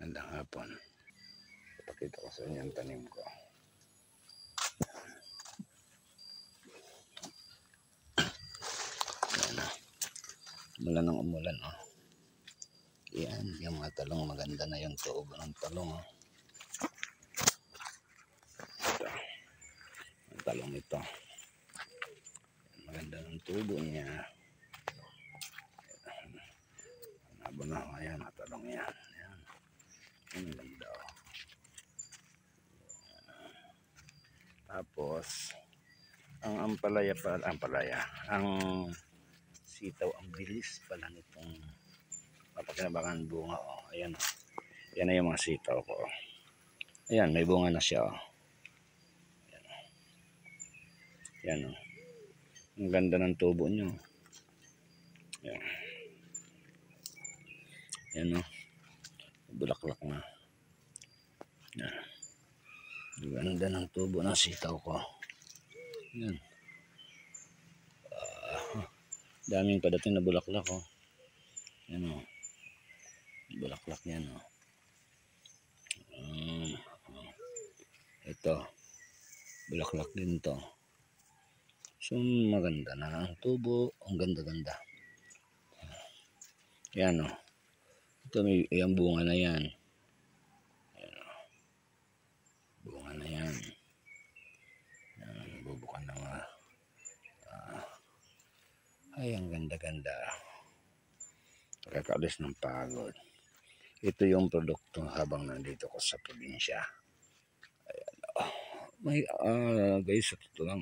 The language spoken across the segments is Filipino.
Magandang hapon. Ipakita ko sa inyo ang tanim ko. Ayan na. Umulan ng umulan. Oh. Yan, yung mga talong maganda na yung tubo ng talong. Oh. Ito. Ang talong ito. Maganda ng tubo niya. Nabo na. Ayan, mga talong yan. Ayan. Ang ganda. Oh. Tapos, ang ampalaya ang sitaw, ang bilis pala nitong mapakinabangan bunga. Oh. Ayan. Yan na yung mga sitaw ko. Ayan, may bunga na siya. Oh. Ayan. Yan. Oh. Ang ganda ng tubo nyo. Ayan. Yan. Oh. Bulaklak na. Ayan. Ang ganda ng tubo ng sitaw ko. Ayan. Daming padating na bulaklak. Oh. Ayan. Oh. Bulaklak yan. Oh. Ito, bulaklak din to. So maganda na ang tubo, ang ganda-ganda. Yan o. Ito may yung bunga na yan. Yan o. Bunga na yan. Yan, bubukan na nga. Ay, ang ganda-ganda. Kakaalis ng pagod. Ito yung produkto habang nandito ko sa probinsya. Ayan o. May, guys, sa totoo lang.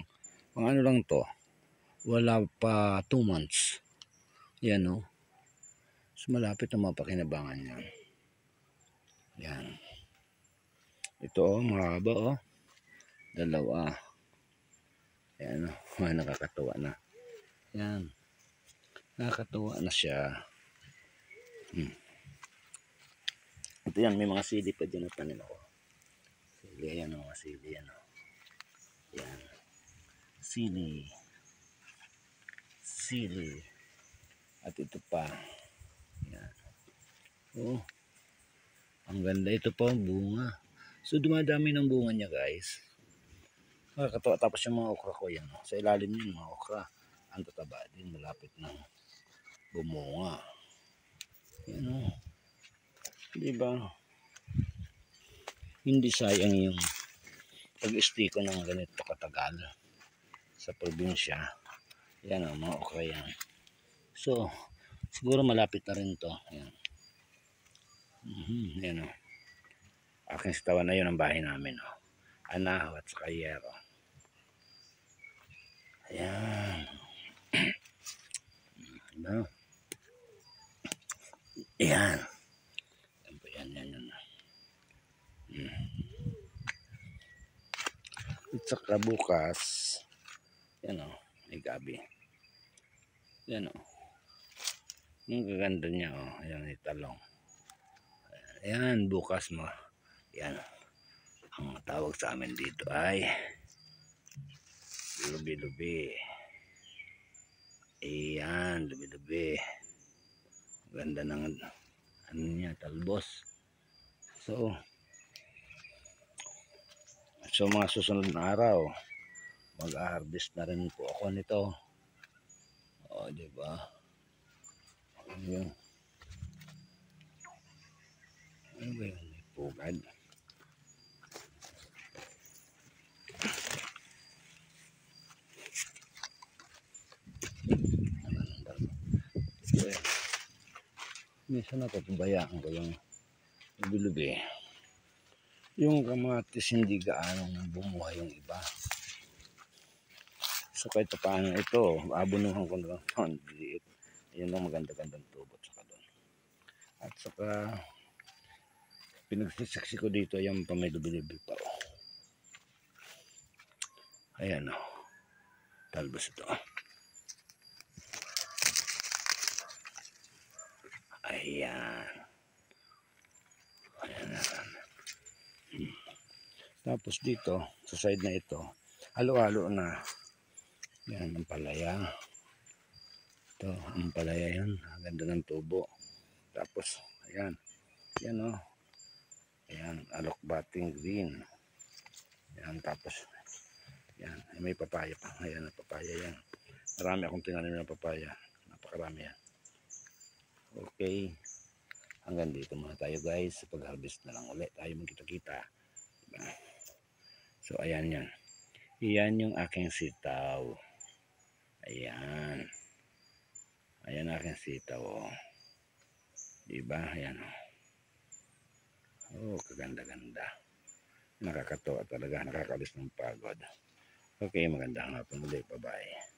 Mga ano lang to. Wala pa 2 months. Yan o. So, malapit na mapakinabangan yan. Yan. Ito o, mahaba o. Dalawa. Yan o. Nakakatuwa na. Yan. Nakakatuwa na siya. Ito yan, may mga sili pa dyan na tanin ako. Sili, ayan o, mga sili. Yan o. Yan. Sili. Sili. At ito pa. Yan. Oh. Ang ganda. Ito pa ang bunga. So dumadami ng bunga niya guys. Nakakatawa. Tapos yung mga okra ko yan. Sa ilalim niya mga okra. Ang tataba din. Malapit na bumunga. Yan o. Diba? Hindi sayang yung pag-istiko ng ganito katagal sa probinsya. Yan o. Mga okra yan. So siguro malapit na rin to. Yan. Yan o. Aking sitawan na yun ang bahay namin. O. Anahaw at saka yero. Ayan. Diba? Ayan. Yan. At saka bukas. Yan o. May gabi. Yan o. Ang gaganda niya o. Ayan, italong. Ayan, bukas mo. Yan. Ang tawag sa amin dito ay lubi-lubi. Ayan, lubi-lubi. Ganda ng ano niya, talbos. So mga susunod na araw, mag-harvest na rin po ako nito. O, diba? Ayan. Ano ba yun? May pugad. Minsan napapabayaan ko yung lubi-lubi. Yung kamatis hindi gaano bumuhay yung iba. So kahit paano ito, abunuhan ko na lang ang liit. Yan ang maganda-gandang tubo saka doon. At saka pinagsisaksi ko dito yung pamilubi-lubi pa. Oh. Ayan o. Oh. Talbos ito. Ayan. Ayan na. Tapos dito, sa side na ito, halo-halo na. Yan, ang palaya. Ito, ang palaya yan. Ganda ng tubo. Tapos, ayan. Yan o. Ayan, alokbating green. Ayan, tapos, yan, may papaya pa. Ayan, papaya yan. Marami akong tinanim ng papaya. Napakarami yan. Okay. Hanggang dito muna tayo guys. Sa pag-harvest na lang ulit. Tayo magkita-kita. Diba? So, ayan yan. Iyan yung aking sitaw. Ayan. Ayan aking sitaw. Oh. Diba? Ayan. Oh, kaganda-ganda. Nakakatawa talaga. Nakakalis ng pagod. Okay, magandang hapon ulit. Bye-bye.